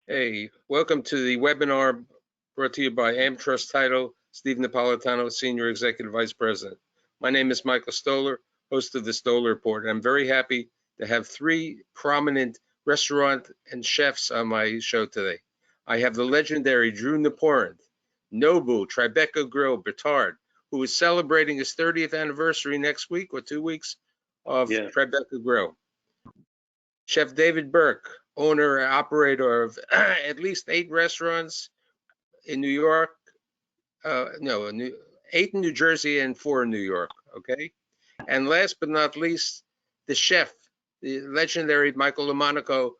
Hey, welcome to the webinar brought to you by AmTrust Title, Steve Napolitano, Senior Executive Vice President. My name is Michael Stoller, host of the Stoller Report. I'm very happy to have three prominent restaurant and chefs on my show today. I have the legendary Drew Naporand, Nobu, Tribeca Grill, Bertard, who is celebrating his 30th anniversary next week or 2 weeks of Tribeca Grill. Chef David Burke, owner and operator of at least 8 restaurants in New York, 8 in New Jersey and 4 in New York, okay? And last but not least, the chef, the legendary Michael LaMonaco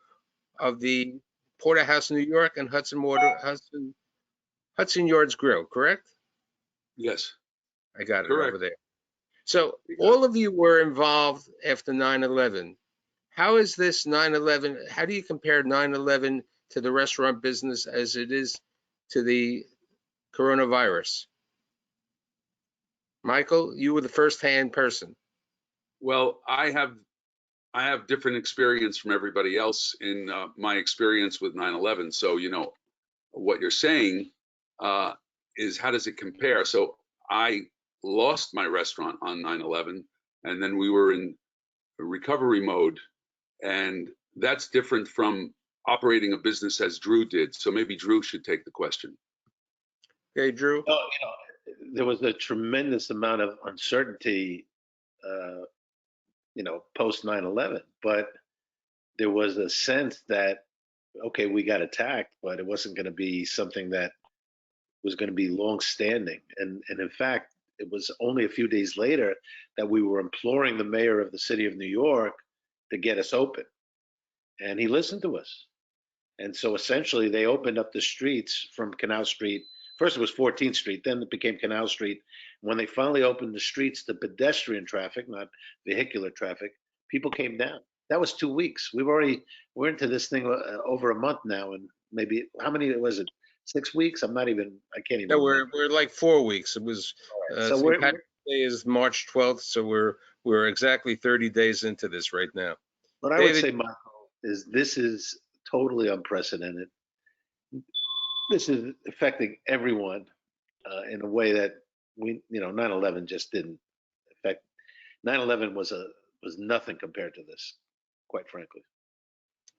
of the Porterhouse, New York and Hudson Yards Grill, correct? Yes. I got it over there. So all of you were involved after 9/11. How is this 9/11? How do you compare 9/11 to the restaurant business as it is to the coronavirus? Michael, you were the first-hand person. Well, I have different experience from everybody else in my experience with 9/11. So, you know, what you're saying is how does it compare? So I lost my restaurant on 9/11, and then we were in recovery mode, and that's different from operating a business as Drew did. So maybe Drew should take the question. Okay, Drew. Oh, there was a tremendous amount of uncertainty, post 9/11, but there was a sense that, okay, we got attacked, but it wasn't going to be something that was going to be long-standing. And in fact, it was only a few days later that we were imploring the mayor of the city of New York to get us open. And he listened to us. And so essentially they opened up the streets from Canal Street. First it was 14th Street, then it became Canal Street. When they finally opened the streets to pedestrian traffic, not vehicular traffic, people came down. That was 2 weeks. We're into this thing over a month now, and maybe, how many was it? 6 weeks? I can't even. No, we're like 4 weeks. It was St. Patrick's Day is March 12th, so we're exactly 30 days into this right now. What I would say, Michael, is this is totally unprecedented. This is affecting everyone in a way that 9/11 just didn't affect. 9/11 was nothing compared to this, quite frankly.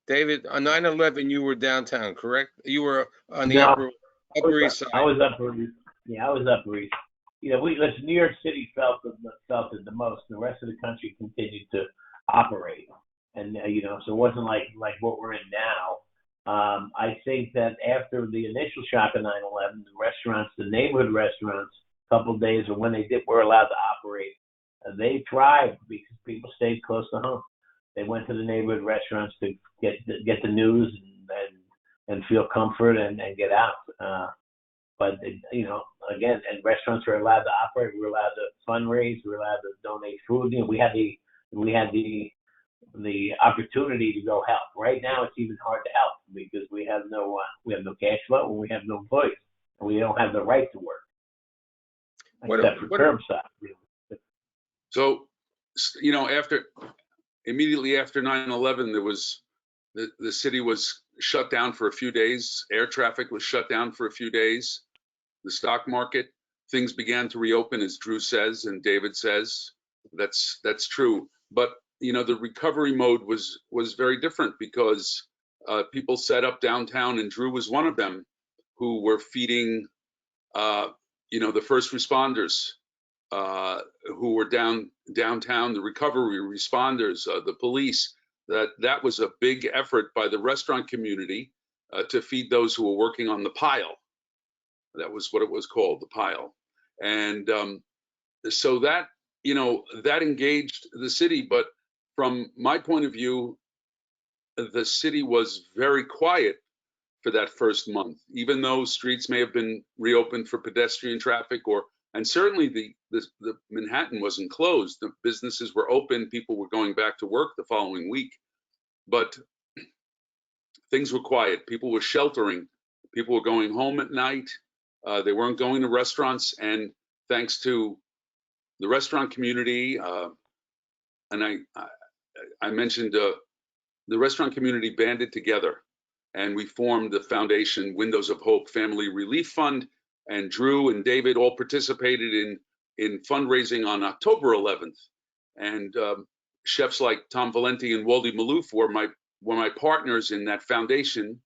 David, on 9/11, you were downtown, correct? You were on the Upper East Side. I was Upper East. Yeah, I was Upper East. Listen, New York City felt it the most. The rest of the country continued to operate, and so it wasn't like what we're in now. I think that after the initial shock of 9/11, the restaurants, the neighborhood restaurants, a couple of days, or when they were allowed to operate, they thrived because people stayed close to home. They went to the neighborhood restaurants to get the news and feel comfort and get out. But again, and restaurants were allowed to operate. We were allowed to fundraise. We were allowed to donate food. We had the opportunity to go help. Right now, it's even hard to help because we have no cash flow and we have no employees and we don't have the right to work except for curbside. So, immediately after 9/11, there was the city was shut down for a few days. Air traffic was shut down for a few days. The stock market, things began to reopen, as Drew says and David says. That's true. But the recovery mode was very different because people set up downtown, and Drew was one of them, who were feeding the first responders who were downtown, the recovery responders, the police. That was a big effort by the restaurant community to feed those who were working on the pile. That was what it was called, the pile. And so that engaged the city. But from my point of view, the city was very quiet for that first month, even though streets may have been reopened for pedestrian traffic, and certainly the Manhattan wasn't closed. The businesses were open. People were going back to work the following week, but things were quiet. People were sheltering. People were going home at night. They weren't going to restaurants, and thanks to the restaurant community, and I mentioned the restaurant community banded together and we formed the foundation Windows of Hope Family Relief Fund. And Drew and David all participated in fundraising on October 11th. And chefs like Tom Valenti and Waldy Maloof were my partners in that foundation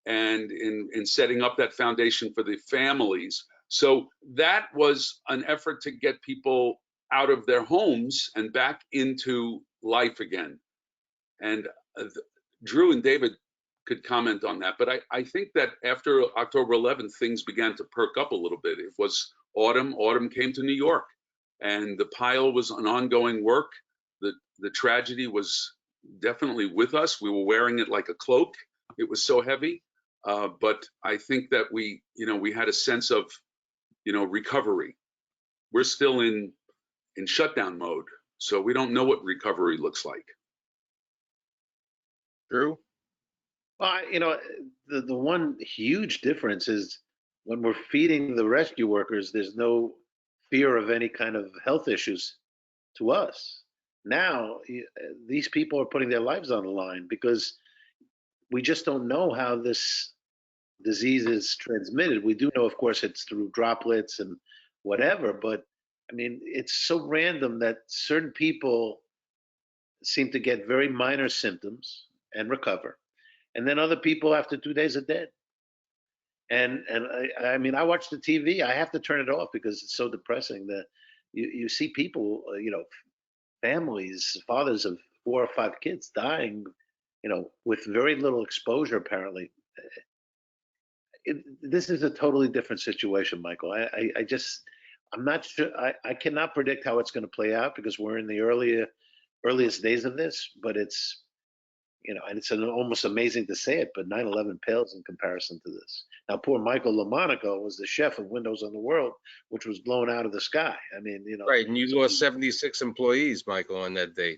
and in setting up that foundation for the families. So that was an effort to get people out of their homes and back into life again. And Drew and David could comment on that, but I think that after October 11th, things began to perk up a little bit. It was autumn. Autumn came to New York, and the pile was an ongoing work. The tragedy was definitely with us. We were wearing it like a cloak. It was so heavy, but I think that we had a sense of, recovery. We're still in shutdown mode, so we don't know what recovery looks like. Drew? Well, the one huge difference is when we're feeding the rescue workers, there's no fear of any kind of health issues to us. Now, these people are putting their lives on the line because we just don't know how this disease is transmitted. We do know, of course, it's through droplets and whatever, but I mean, it's so random that certain people seem to get very minor symptoms and recover. And then other people after 2 days are dead. And I mean, I watch the TV. I have to turn it off because it's so depressing that you see people, families, fathers of 4 or 5 kids dying, with very little exposure apparently. This is a totally different situation, Michael. I'm not sure. I cannot predict how it's going to play out because we're in the earliest days of this, but it's, and it's almost amazing to say it, but 9/11 pales in comparison to this. Now, poor Michael LaMonaco was the chef of Windows on the World, which was blown out of the sky. I mean, Right, and you lost 76 employees, Michael, on that day.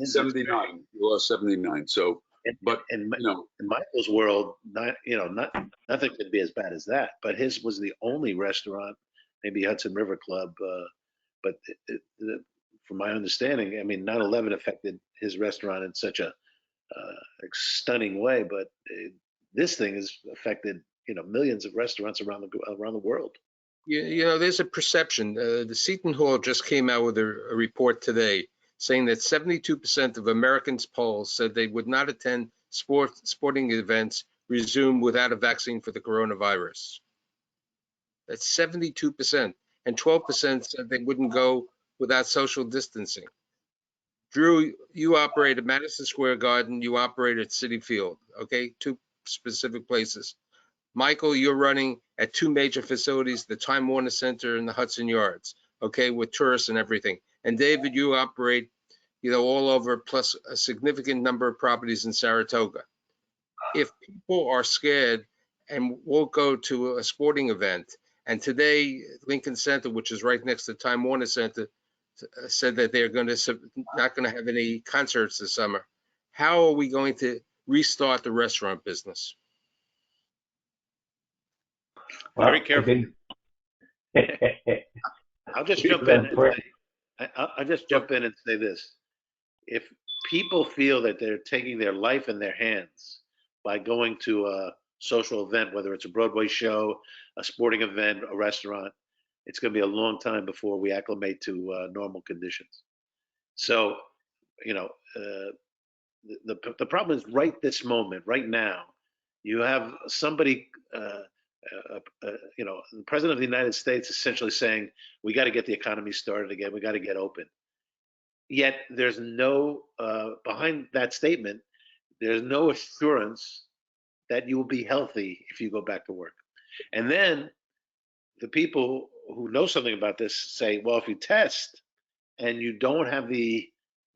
79. You lost 79. So, but in Michael's world, nothing could be as bad as that. But his was the only restaurant, maybe Hudson River Club. But from my understanding, I mean, 9/11 affected his restaurant in such a stunning way, but this thing has affected millions of restaurants around the world. There's a perception. The Seton Hall just came out with a report today saying that 72% of Americans polled said they would not attend sporting events resumed without a vaccine for the coronavirus. That's 72%, and 12% said they wouldn't go without social distancing. Drew, you operate at Madison Square Garden, you operate at Citi Field, okay? 2 specific places. Michael, you're running at 2 major facilities, the Time Warner Center and the Hudson Yards, okay, with tourists and everything. And David, you operate, all over, plus a significant number of properties in Saratoga. If people are scared and won't go to a sporting event, and today Lincoln Center, which is right next to Time Warner Center, said that they're not going to have any concerts this summer. How are we going to restart the restaurant business? Very careful. I'll just jump in. I'll just jump in and say this: if people feel that they're taking their life in their hands by going to a social event, whether it's a Broadway show, a sporting event, a restaurant, it's going to be a long time before we acclimate to normal conditions. So, the problem is right this moment, right now, you have somebody, the president of the United States essentially saying, we got to get the economy started again. We got to get open. Yet there's no, behind that statement, there's no assurance that you will be healthy if you go back to work. And then the people who know something about this say, well, if you test and you don't have the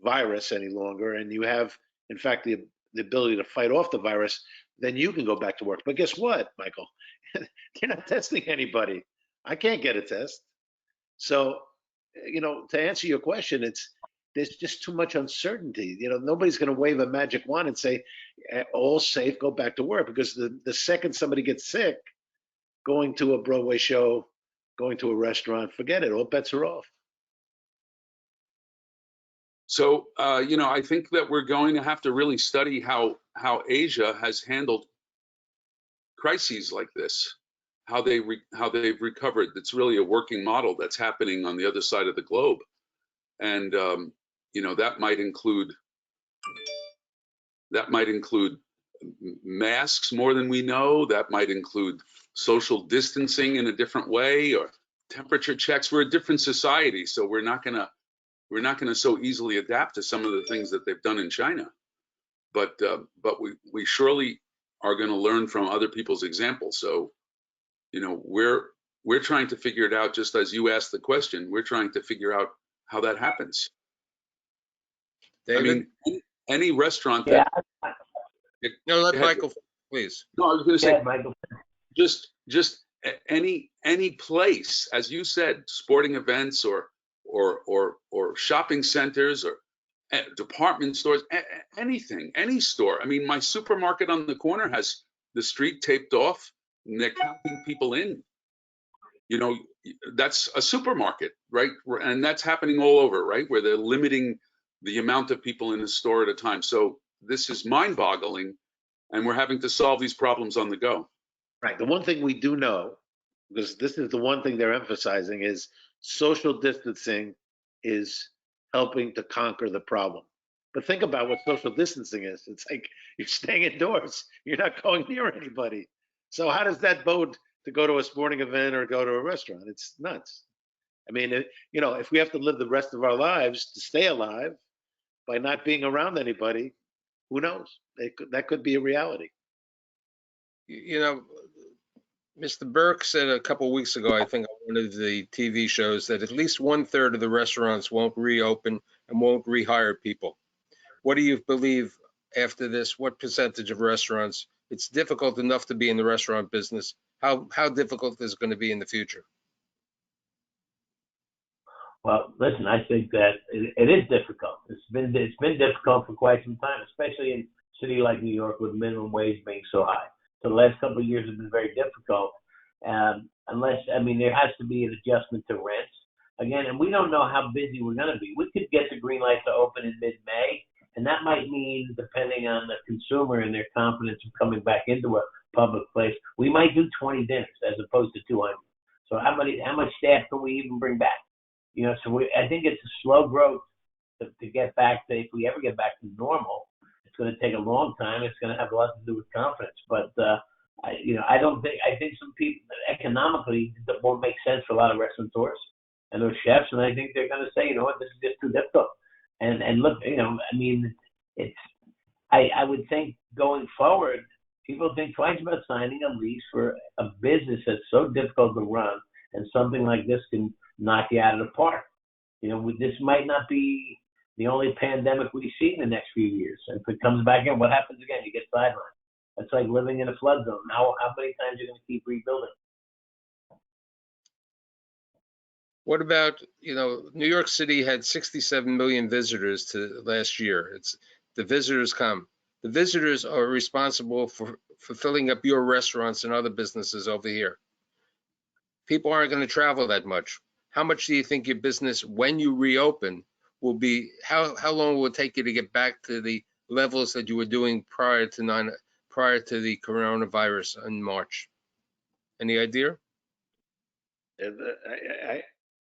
virus any longer, and you have, in fact, the ability to fight off the virus, then you can go back to work. But guess what, Michael? They're not testing anybody. I can't get a test. So, to answer your question, there's just too much uncertainty. Nobody's going to wave a magic wand and say, all safe, go back to work. Because the second somebody gets sick, going to a Broadway show, going to a restaurant, forget it. All bets are off. So, I think that we're going to have to really study how Asia has handled crises like this, how they've recovered. That's really a working model that's happening on the other side of the globe, and that might include masks more than we know. That might include social distancing in a different way, or temperature checks. We're a different society, so we're not gonna so easily adapt to some of the things that they've done in China. But we surely are going to learn from other people's examples. So, we're trying to figure it out. Just as you asked the question, we're trying to figure out how that happens. David? I mean, any restaurant Yeah. that. No, let Go ahead. Michael, please. No, I was going to say, Yeah, Michael. just any place, as you said, sporting events or shopping centers or department stores, anything, any store. I mean, my supermarket on the corner has the street taped off, and they're counting people in. That's a supermarket, right? And that's happening all over, right? Where they're limiting the amount of people in the store at a time. So this is mind-boggling, and we're having to solve these problems on the go. Right. The one thing we do know, because this is the one thing they're emphasizing, is social distancing is helping to conquer the problem. But think about what social distancing is. It's like you're staying indoors. You're not going near anybody. So how does that bode to go to a sporting event or go to a restaurant? It's nuts. I mean, if we have to live the rest of our lives to stay alive by not being around anybody, who knows? That could be a reality. Mr. Burke said a couple of weeks ago, I think on one of the TV shows, that at least 1/3 of the restaurants won't reopen and won't rehire people. What do you believe after this? What percentage of restaurants? It's difficult enough to be in the restaurant business. How difficult is it going to be in the future? Well, listen, I think that it is difficult. It's been difficult for quite some time, especially in a city like New York with minimum wage being so high. So the last couple of years have been very difficult. There has to be an adjustment to rents again, and we don't know how busy we're going to be. We could get the green light to open in mid-May, and that might mean, depending on the consumer and their confidence of coming back into a public place, we might do 20 dinners as opposed to 200. So how much staff can we even bring back? I think it's a slow growth to get back to, if we ever get back to normal. It's going to take a long time. It's going to have a lot to do with confidence. But I think some people economically that won't make sense for a lot of restaurateurs and those chefs, and I think they're going to say, you know what, this is just too difficult. And look, I would think going forward, people think twice about signing a lease for a business that's so difficult to run, and something like this can knock you out of the park. This might not be the only pandemic we see in the next few years. And if it comes back in, what happens again? You get sidelined. It's like living in a flood zone. How many times are you going to keep rebuilding? What about, New York City had 67 million visitors to last year. The visitors come. The visitors are responsible for filling up your restaurants and other businesses over here. People aren't going to travel that much. How much do you think your business, when you reopen, will be? How long will it take you to get back to the levels that you were doing prior to the coronavirus in March? Any idea?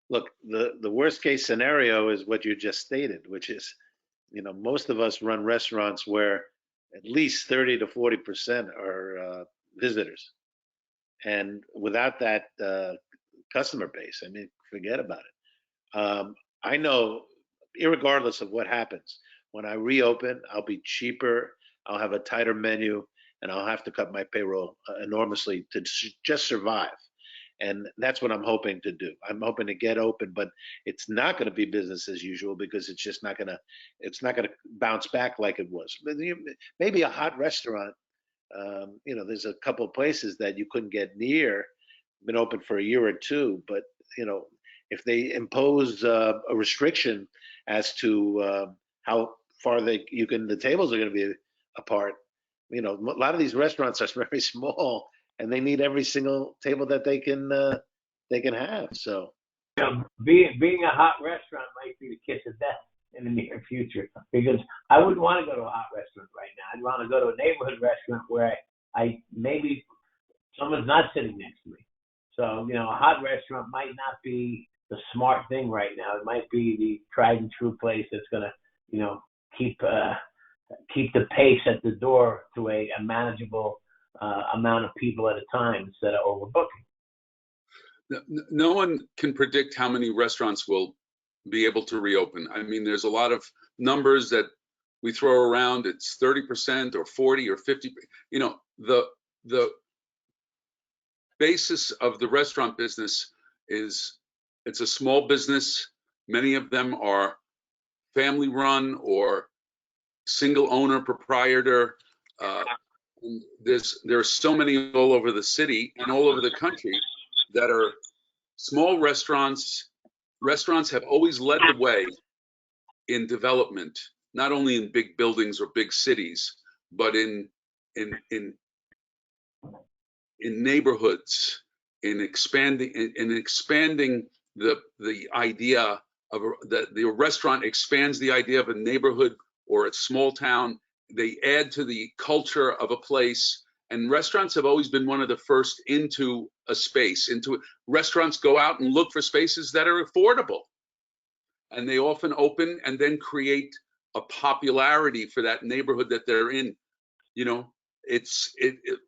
Look, the worst case scenario is what you just stated, which is, most of us run restaurants where at least 30 to 40% are visitors, and without that customer base, forget about it. I know, irregardless of what happens, when I reopen, I'll be cheaper, I'll have a tighter menu, and I'll have to cut my payroll enormously to just survive. And that's what I'm hoping to do. I'm hoping to get open, but it's not going to be business as usual, because it's just not going to bounce back like it was. Maybe a hot restaurant, there's a couple of places that you couldn't get near, been open for a year or two, but if they impose a restriction as to how far the tables are going to be apart, a lot of these restaurants are very small, and they need every single table that they can have. So being a hot restaurant might be the kiss of death. in the near future, because I wouldn't want to go to a hot restaurant right now. I'd want to go to a neighborhood restaurant where I maybe someone's not sitting next to me. So, a hot restaurant might not be the smart thing right now. It might be the tried and true place that's going to, keep the pace at the door to a manageable amount of people at a time instead of overbooking. No one can predict how many restaurants will be able to reopen. I mean, there's a lot of numbers that we throw around. It's 30% or 40 or 50. The basis of the restaurant business is it's a small business. Many of them are family run or single owner proprietor. There are so many all over the city and all over the country that are small restaurants. Restaurants have always led the way in development, not only in big buildings or big cities, but in neighborhoods, in expanding the idea of the restaurant expands the idea of a neighborhood or a small town. They add to the culture of a place, and restaurants have always been one of the first into a space. Restaurants go out and look for spaces that are affordable, and they often open and then create a popularity for that neighborhood that they're in.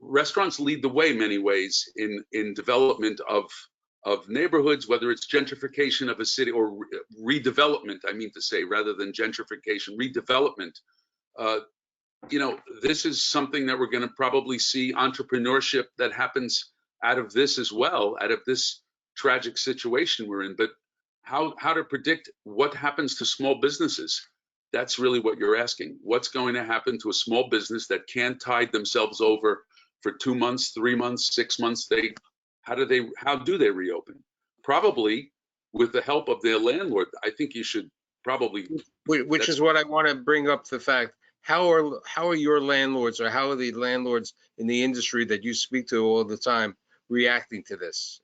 Restaurants lead the way many ways in development of neighborhoods, whether it's gentrification of a city or redevelopment, I mean to say, rather than gentrification, redevelopment. This is something that we're going to probably see entrepreneurship that happens out of this as well, out of this tragic situation we're in. But how to predict what happens to small businesses? That's really what you're asking. What's going to happen to a small business that can't tide themselves over for 2 months, 3 months, 6 months? How do they reopen? Probably with the help of their landlord. I think you should probably. Which is what I want to bring up the fact. How are your landlords, or how are the landlords in the industry that you speak to all the time reacting to this?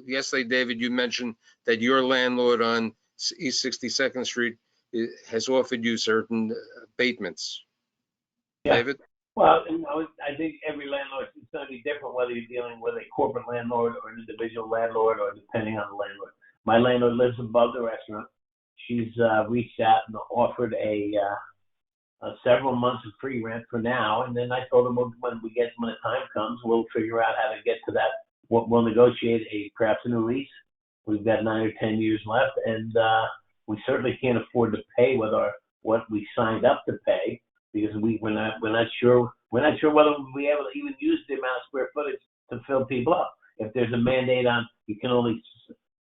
Yesterday, David, you mentioned that your landlord on East 62nd Street has offered you certain abatements. Yeah. David? Well, I think every landlord is going to be different, whether you're dealing with a corporate landlord or an individual landlord, or depending on the landlord. My landlord lives above the restaurant. She's reached out and offered several months of free rent for now, and then I told him when the time comes, we'll figure out how to get to that. We'll negotiate perhaps a new lease. We've got 9 or 10 years left, and we certainly can't afford to pay what we signed up to pay, because we're not sure whether we'll be able to even use the amount of square footage to fill people up. If there's a mandate on you can only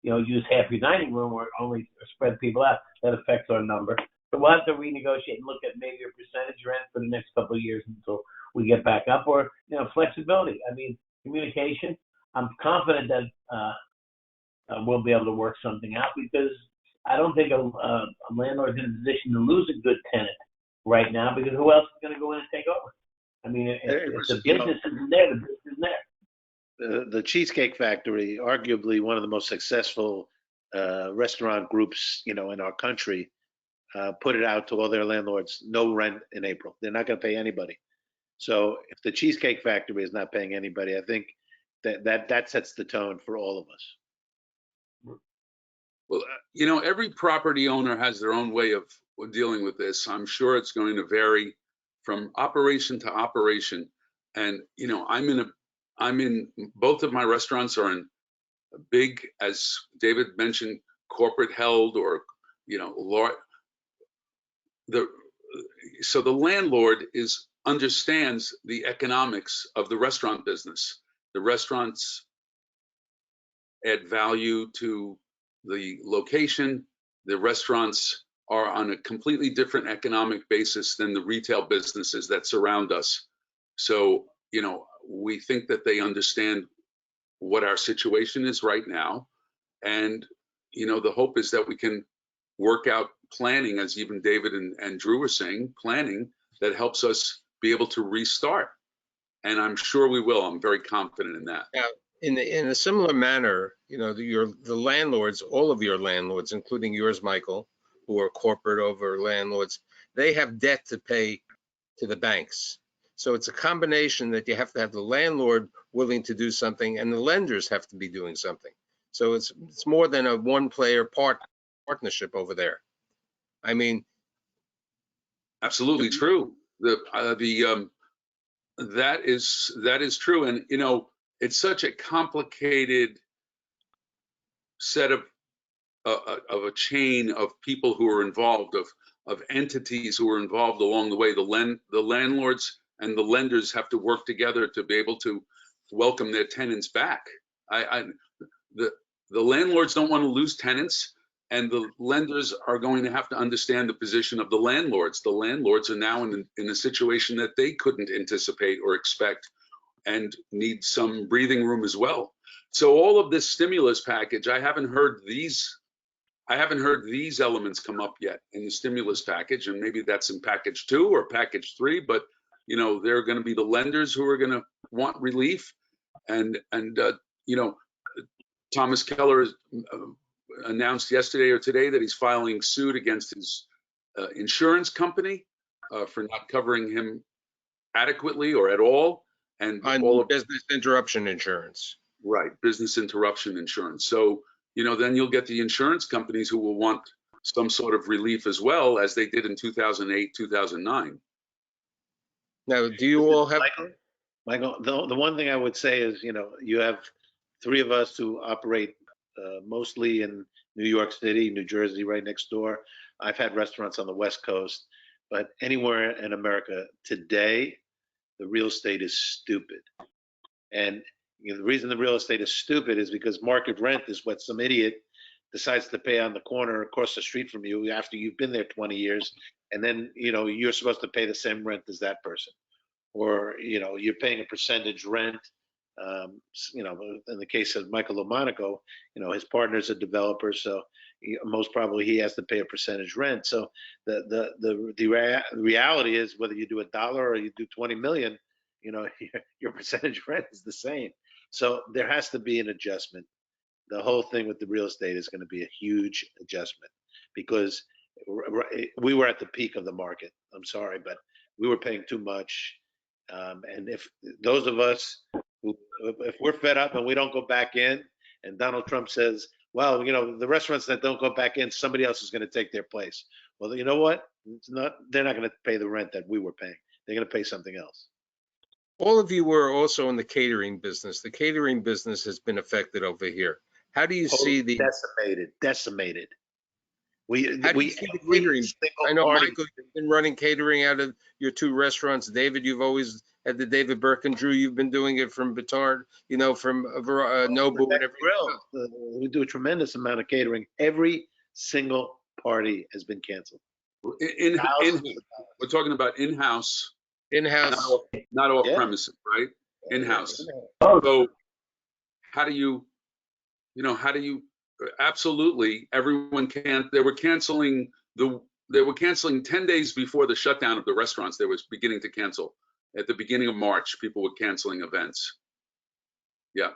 use half your dining room or only spread people out, that affects our number. So we'll have to renegotiate and look at maybe a percentage rent for the next couple of years until we get back up, or flexibility. I mean, communication. I'm confident that we'll be able to work something out, because I don't think a landlord's in a position to lose a good tenant right now, because who else is going to go in and take over? I mean, if the business isn't there, the business isn't there. The Cheesecake Factory, arguably one of the most successful restaurant groups, in our country, put it out to all their landlords: no rent in April. They're not going to pay anybody. So if the Cheesecake Factory is not paying anybody, I think that sets the tone for all of us. Well, every property owner has their own way of dealing with this. I'm sure it's going to vary from operation to operation. And, I'm in both of my restaurants are in big, as David mentioned, corporate held, or, large. So the landlord understands the economics of the restaurant business. The restaurants add value to the location. The restaurants are on a completely different economic basis than the retail businesses that surround us. So, we think that they understand what our situation is right now. And, the hope is that we can work out planning, as even David and Drew were saying, planning that helps us be able to restart. And I'm sure we will. I'm very confident in that. Now, in a similar manner, the landlords, all of your landlords, including yours, Michael, who are corporate over landlords, they have debt to pay to the banks. So it's a combination that you have to have the landlord willing to do something and the lenders have to be doing something. So it's more than a one-player partnership over there. I mean, Absolutely true. That is true. And, you know, it's such a complicated set of a chain of people who are involved, of entities who are involved along the way. The landlords and the lenders have to work together to be able to welcome their tenants back. The landlords don't want to lose tenants, and the lenders are going to have to understand the position of the landlords. The landlords are now in a situation that they couldn't anticipate or expect, and need some breathing room as well. So all of this stimulus package, I haven't heard these elements come up yet in the stimulus package, and maybe that's in package 2 or package 3, but you know, there are going to be the lenders who are going to want relief, and you know, Thomas Keller announced yesterday or today that he's filing suit against his insurance company for not covering him adequately or at all, and all of business interruption insurance. Right, business interruption insurance. So, you know, then you'll get the insurance companies who will want some sort of relief as well, as they did in 2008, 2009. Now, do you all have? Michael, the one thing I would say is, you know, you have 3 of us who operate mostly in New York City, New Jersey, right next door. I've had restaurants on the West Coast, but anywhere in America today, the real estate is stupid. And you know, the reason the real estate is stupid is because market rent is what some idiot decides to pay on the corner across the street from you after you've been there 20 years. And then, you know, you're supposed to pay the same rent as that person. Or, you know, you're paying a percentage rent. You know, in the case of Michael Lomonaco, you know, his partner's a developer, so most probably he has to pay a percentage rent. So the reality is, whether you do $1 or you do 20 million, you know, your percentage rent is the same. So there has to be an adjustment. The whole thing with the real estate is going to be a huge adjustment, because we were at the peak of the market. I'm sorry, but we were paying too much. And if those of us if we're fed up and we don't go back in, and Donald Trump says, well, you know, the restaurants that don't go back in, somebody else is going to take their place. Well, you know what? They're not going to pay the rent that we were paying. They're going to pay something else. All of you were also in the catering business. The catering business has been affected over here. How do you see the decimated? How do you see the catering? I know, Michael, you've been running catering out of your 2 restaurants. David, you've always had the David Burke and Drew. You've been doing it from Batard, you know, from Nobu and everything else. We do a tremendous amount of catering. Every single party has been canceled. We're talking about in-house. In-house. Not off premises, right? In-house. Oh. So how do you absolutely, everyone can't. They were canceling 10 days before the shutdown of the restaurants. They was beginning to cancel. At the beginning of March, people were canceling events. Yeah.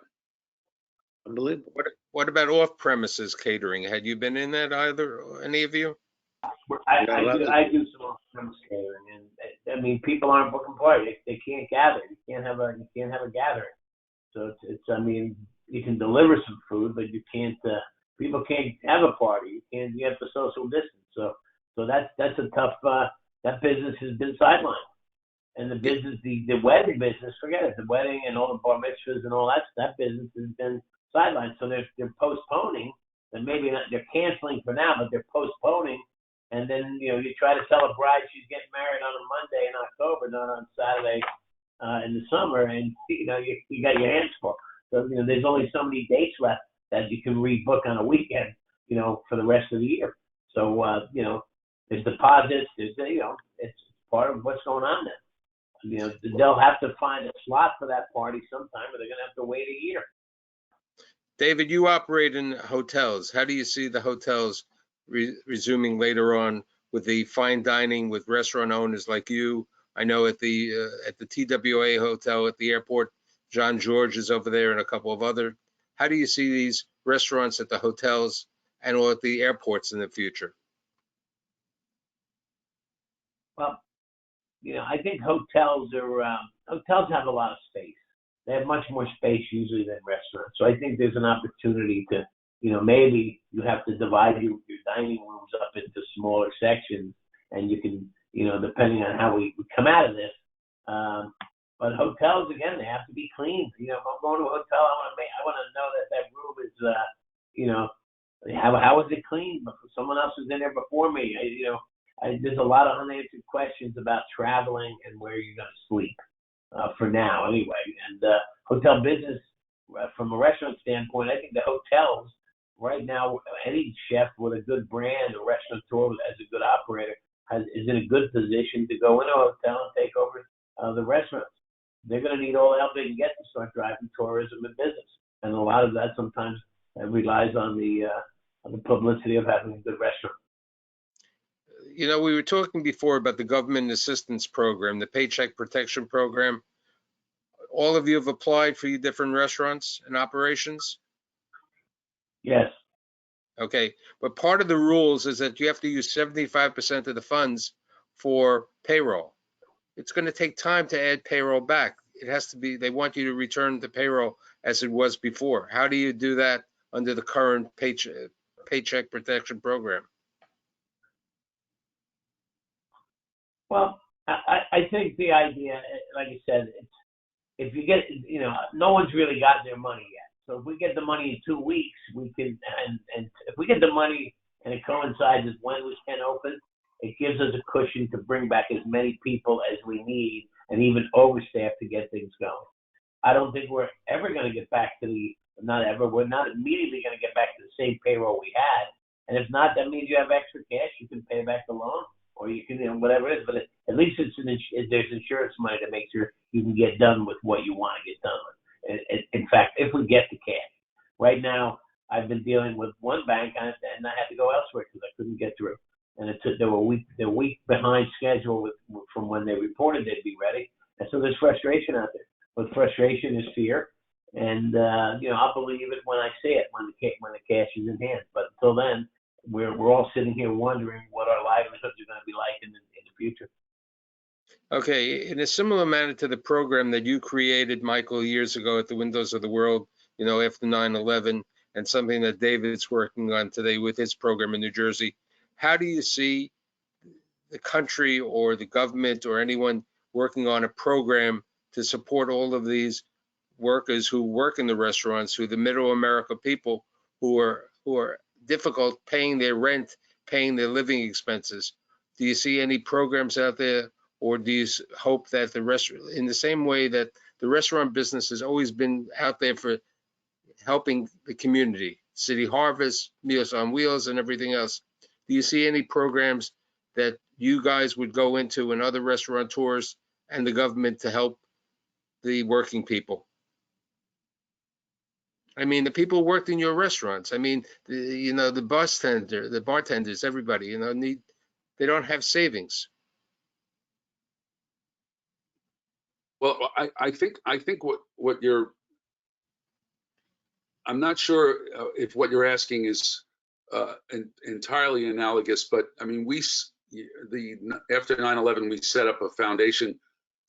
Unbelievable. What about off-premises catering? Had you been in that either, any of you? I do some off-premise catering, and I mean, people aren't booking parties. They can't gather. You can't have a gathering. So it's I mean, you can deliver some food, but you can't. People can't have a party. You have to social distance. So that's a tough. That business has been sidelined. And the business, the wedding business, forget it. The wedding and all the bar mitzvahs and all that business has been sidelined. So they're postponing, and maybe not, they're canceling for now, but they're postponing. And then, you know, you try to tell a bride she's getting married on a Monday in October, not on Saturday in the summer, and you know you got your hands full. So you know, there's only so many dates left that you can rebook on a weekend, you know, for the rest of the year. So you know, there's deposits. There's it's part of what's going on there. You know, they'll have to find a slot for that party sometime, or they're going to have to wait a year. David, you operate in hotels. How do you see the hotels resuming later on with the fine dining, with restaurant owners like you? I know at the TWA hotel at the airport, John George is over there and a couple of other. How do you see these restaurants at the hotels and or at the airports in the future? Well, I think hotels have a lot of space. They have much more space usually than restaurants. So I think there's an opportunity to, maybe you have to divide your dining rooms up into smaller sections, and you can, depending on how we come out of this. But hotels, again, they have to be clean. If I'm going to a hotel, I want to know that room is, how is it clean? Someone else was in there before me. There's a lot of unanswered questions about traveling and where you're going to sleep, for now anyway. And hotel business, from a restaurant standpoint, I think the hotels right now, any chef with a good brand, a restaurateur as a good operator, is in a good position to go into a hotel and take over the restaurants. They're going to need all the help they can get to start driving tourism and business. And a lot of that sometimes relies on the publicity of having a good restaurant. We were talking before about the government assistance program, the Paycheck Protection Program. All of you have applied for your different restaurants and operations? Yes. Okay, but part of the rules is that you have to use 75% of the funds for payroll. It's going to take time to add payroll back. It has to be, they want you to return the payroll as it was before. How do you do that under the current Paycheck Protection Program? Well, I think the idea, like I said, if you get, no one's really got their money yet. So if we get the money in 2 weeks, we can, and if we get the money and it coincides with when we can open, it gives us a cushion to bring back as many people as we need and even overstaff to get things going. I don't think we're ever going to get back to we're not immediately going to get back to the same payroll we had. And if not, that means you have extra cash. You can pay back the loan, or you can, whatever it is. But at least there's insurance money to make sure you can get done with what you want to get done with. In fact, if we get the cash. Right now, I've been dealing with one bank, and I had to go elsewhere because I couldn't get through. And they were a week behind schedule from when they reported they'd be ready. And so there's frustration out there. But frustration is fear. And, I'll believe it when I see it, when the cash is in hand. But until then, we're all sitting here wondering what our livelihoods are going to be like in the future. Okay, in a similar manner to the program that you created, Michael, years ago at the Windows of the World, after 9/11, and something that David's working on today with his program in New Jersey, how do you see the country or the government or anyone working on a program to support all of these workers who work in the restaurants, who the middle America people who are difficult paying their rent, paying their living expenses? Do you see any programs out there? Or do you hope that in the same way that the restaurant business has always been out there for helping the community, City Harvest, Meals on Wheels, and everything else, do you see any programs that you guys would go into and other restaurateurs and the government to help the working people? I mean, the people who worked in your restaurants. I mean, the bartenders, everybody, they don't have savings. Well, I think what you're, I'm not sure if what you're asking is entirely analogous, but I mean, after 9/11, we set up a foundation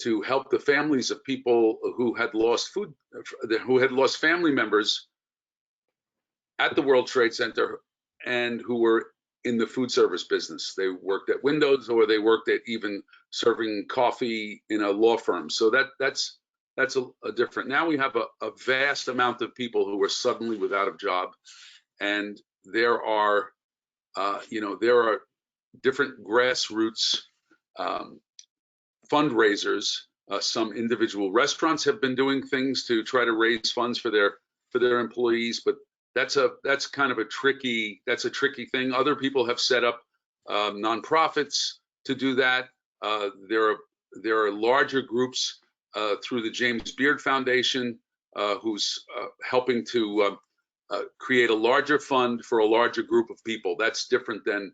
to help the families of people who had lost family members at the World Trade Center and who were in the food service business. They worked at Windows, or they worked at even serving coffee in a law firm. So that's a different. Now we have a vast amount of people who are suddenly without a job, and there are different grassroots fundraisers. Some individual restaurants have been doing things to try to raise funds for their employees, but that's kind of a tricky thing. Other people have set up nonprofits to do that. There are larger groups through the James Beard Foundation who's helping to create a larger fund for a larger group of people. That's different than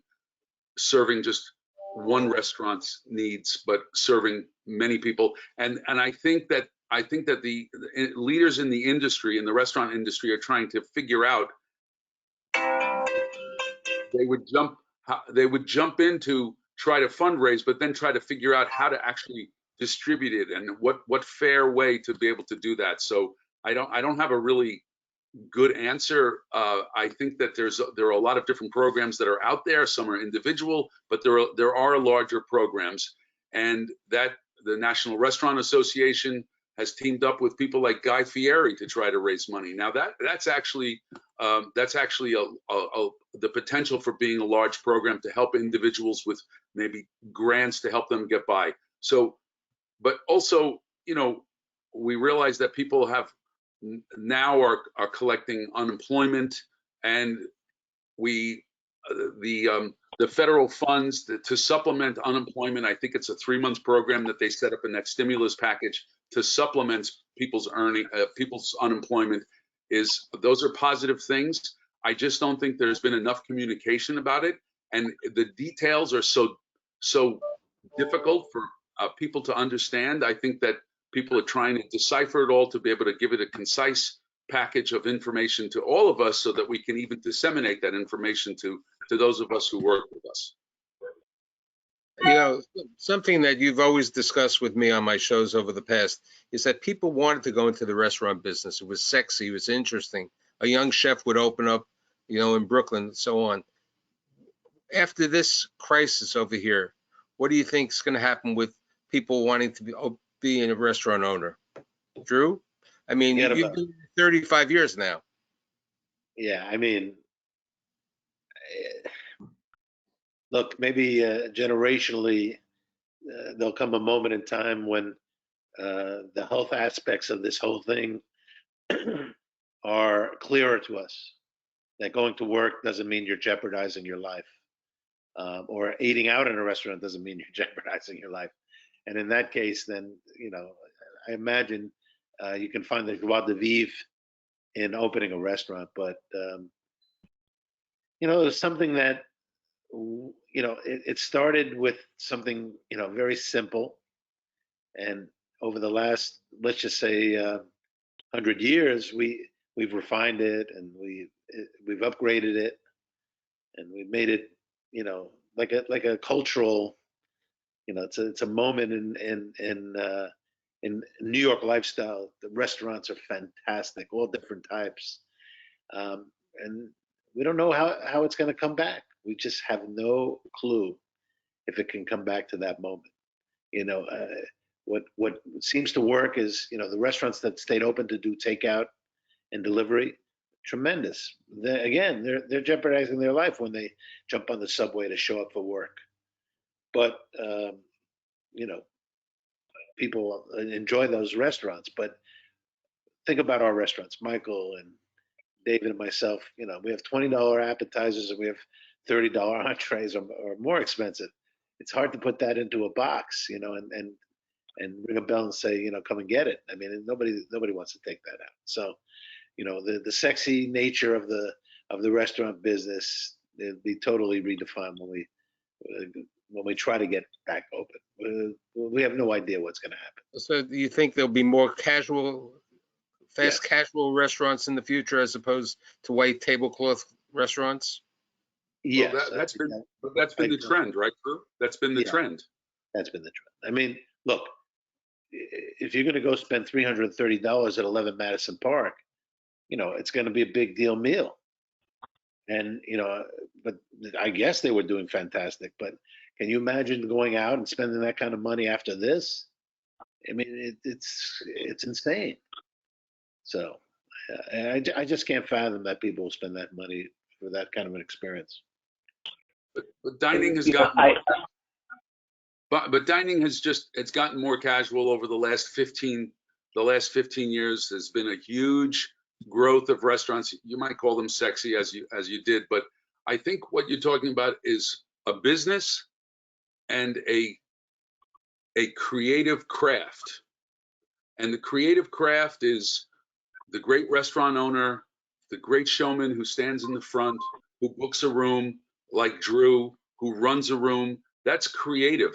serving just one restaurant's needs, but serving many people. And I think that the leaders in the industry, in the restaurant industry, are trying to figure out they would jump into try to fundraise, but then try to figure out how to actually distribute it and what fair way to be able to do that. So I don't have a really good answer. I think that there are a lot of different programs that are out there. Some are individual, but there are larger programs, and that the National Restaurant Association has teamed up with people like Guy Fieri to try to raise money. Now that's actually the potential for being a large program to help individuals with maybe grants to help them get by. So, but also, you know, we realize that people have now are collecting unemployment, and the federal funds to supplement unemployment. I think it's a 3-month program that they set up in that stimulus package to supplement people's people's unemployment. Those are positive things. I just don't think there's been enough communication about it, and the details are so difficult for people to understand. I think that people are trying to decipher it all to be able to give it a concise package of information to all of us so that we can even disseminate that information to those of us who work with us. You know, something that you've always discussed with me on my shows over the past is that people wanted to go into the restaurant business. It was sexy, it was interesting. A young chef would open up, you know, in Brooklyn and so on. After this crisis over here, what do you think is going to happen with people wanting to be a restaurant owner? Drew? I mean, you've been 35 years now. Yeah, I mean, look, maybe generationally, there'll come a moment in time when the health aspects of this whole thing are clearer to us. That going to work doesn't mean you're jeopardizing your life, or eating out in a restaurant doesn't mean you're jeopardizing your life. And in that case, then, you know, I imagine you can find the joie de vivre in opening a restaurant. But you know, it's something that, you know, it started with something, you know, very simple, and over the last, let's just say, 100 years, we've refined it, and we've upgraded it, and we've made it, you know, like a cultural, you know, it's a moment in New York lifestyle. The restaurants are fantastic, all different types, and we don't know how it's going to come back. We just have no clue if it can come back to that moment. You know, what seems to work is, you know, the restaurants that stayed open to do takeout and delivery, tremendous. They're jeopardizing their life when they jump on the subway to show up for work. But you know, people enjoy those restaurants. But think about our restaurants, Michael and David and myself. You know, we have $20 appetizers and we have $30 entrees, or more expensive. It's hard to put that into a box, you know, and ring a bell and say, you know, come and get it. I mean, nobody wants to take that out. So, you know, the sexy nature of the restaurant business, it'll be totally redefined when we try to get back open. We have no idea what's going to happen. So do you think there'll be more casual, fast casual restaurants in the future as opposed to white tablecloth restaurants? Yes, well, that's been the trend, right, Drew? That's been the trend. That's been the trend. I mean, look, if you're going to go spend $330 at 11 Madison Park, you know, it's going to be a big deal meal. And, you know, but I guess they were doing fantastic. But can you imagine going out and spending that kind of money after this? I mean, it's insane. So I just can't fathom that people will spend that money for that kind of an experience. But dining has gotten, but dining has it's gotten more casual over the last 15 years. There's been a huge growth of restaurants. You might call them sexy as you did, but I think what you're talking about is a business and a creative craft. And the creative craft is the great restaurant owner, the great showman who stands in the front, who books a room, like Drew, who runs a room. That's creative.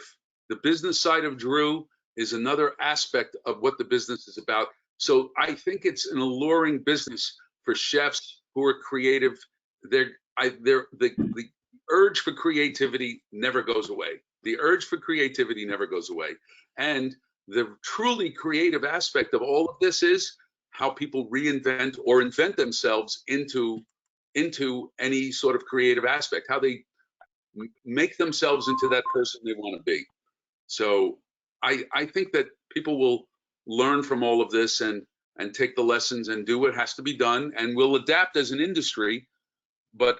The business side of Drew is another aspect of what the business is about. So I think it's an alluring business for chefs who are creative. The urge for creativity never goes away. The urge for creativity never goes away. And the truly creative aspect of all of this is how people reinvent or invent themselves into any sort of creative aspect, how they make themselves into that person they want to be. So I think that people will learn from all of this and take the lessons and do what has to be done, and will adapt as an industry. But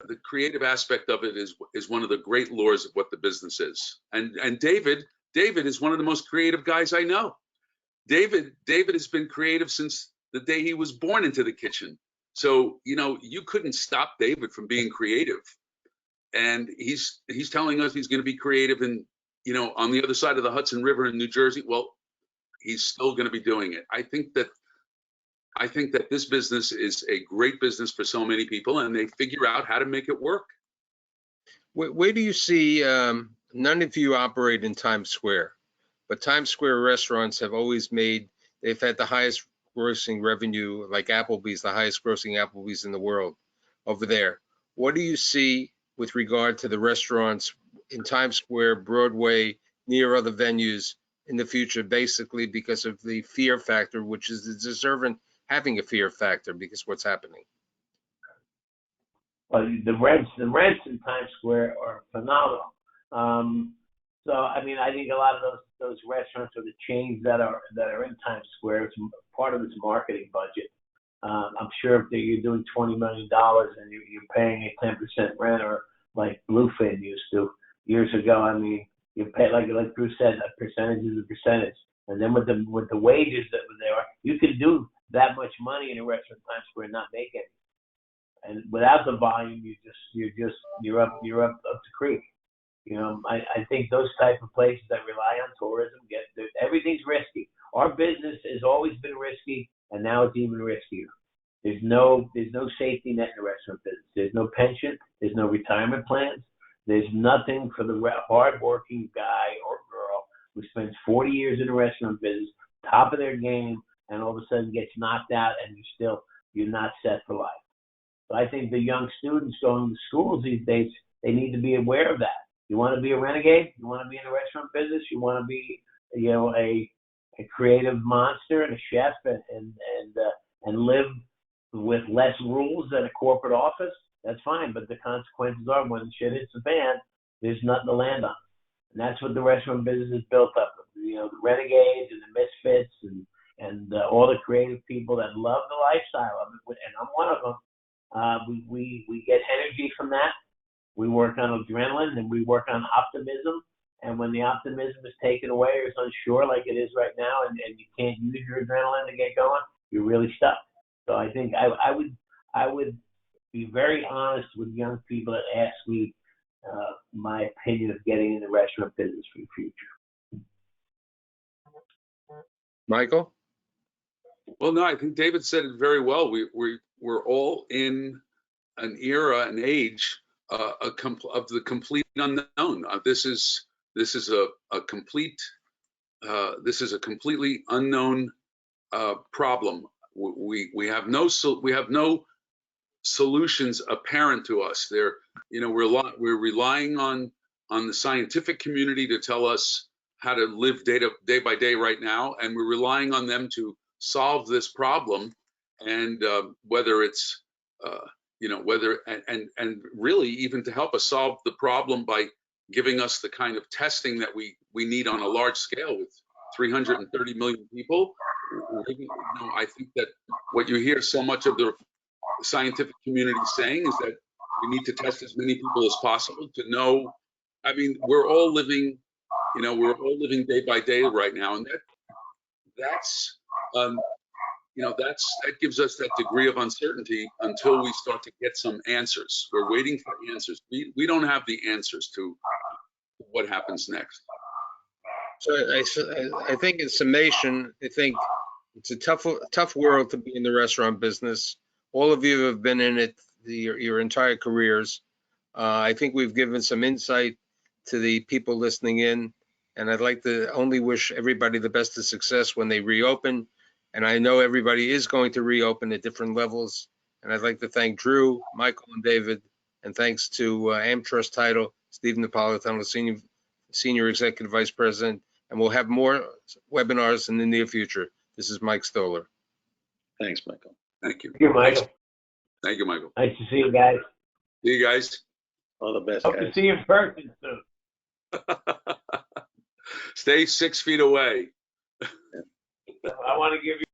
the creative aspect of it is one of the great lures of what the business is. And David is one of the most creative guys I know. David has been creative since the day he was born into the kitchen. So, you know, you couldn't stop David from being creative. And he's telling us he's going to be creative in, you know, on the other side of the Hudson River in New Jersey. Well, he's still going to be doing it. I think that this business is a great business for so many people, and they figure out how to make it work. Where do you see, none of you operate in Times Square, but Times Square restaurants have always they've had the highest grossing revenue, like Applebee's, the highest grossing Applebee's in the world over there. What do you see with regard to the restaurants in Times Square, Broadway, near other venues in the future, basically because of the fear factor, which is deserving having a fear factor because what's happening? Well, the rents in Times Square are phenomenal. So I mean, I think a lot of those restaurants or the chains that are in Times Square, it's part of its marketing budget. I'm sure if you're doing $20 million and you're paying a 10% rent, or like Bluefin used to years ago, I mean, you pay like Drew said, a percentage is a percentage. And then with the wages that were there, you can do that much money in a restaurant in Times Square and not make any. And without the volume, you're up the creek. You know, I think those type of places that rely on tourism everything's risky. Our business has always been risky, and now it's even riskier. There's no safety net in the restaurant business. There's no pension. There's no retirement plans. There's nothing for the hardworking guy or girl who spends 40 years in the restaurant business, top of their game, and all of a sudden gets knocked out, and you're not set for life. So I think the young students going to schools these days, they need to be aware of that. You want to be a renegade? You want to be in the restaurant business? You want to be, you know, a creative monster and a chef and live with less rules than a corporate office? That's fine, but the consequences are when the shit hits the fan, there's nothing to land on. And that's what the restaurant business is built up of. You know, the renegades and the misfits and all the creative people that love the lifestyle of it, and I'm one of them. We get energy from that. We work on adrenaline and we work on optimism. And when the optimism is taken away or it's unsure like it is right now, and you can't use your adrenaline to get going, you're really stuck. So I think I would be very honest with young people that ask me my opinion of getting in the restaurant business for the future. Michael? Well, no, I think David said it very well. We're all in an era, an age of the complete unknown. This is a completely unknown problem. We have no solutions apparent to us. We're relying on the scientific community to tell us how to live day by day right now, and we're relying on them to solve this problem. And whether it's and really even to help us solve the problem by giving us the kind of testing that we need on a large scale with 330 million people. I think that what you hear so much of the scientific community saying is that we need to test as many people as possible to know. I mean, we're all living day by day right now, and that gives us that degree of uncertainty until we start to get some answers. We're waiting for answers. We don't have the answers to what happens next. So I think in summation, I think it's a tough world to be in the restaurant business. All of you have been in it your entire careers. I think we've given some insight to the people listening in, and I'd like to only wish everybody the best of success when they reopen. And I know everybody is going to reopen at different levels. And I'd like to thank Drew, Michael, and David, and thanks to AmTrust Title Steve Napolitano, Senior Executive Vice President, and we'll have more webinars in the near future. This is Mike Stoller. Thanks, Michael. Thank you. Thank you, Michael. Thank you, Michael. Nice to see you guys. See you guys. All the best, Hope guys. to see you in person soon. Stay 6 feet away. I want to give you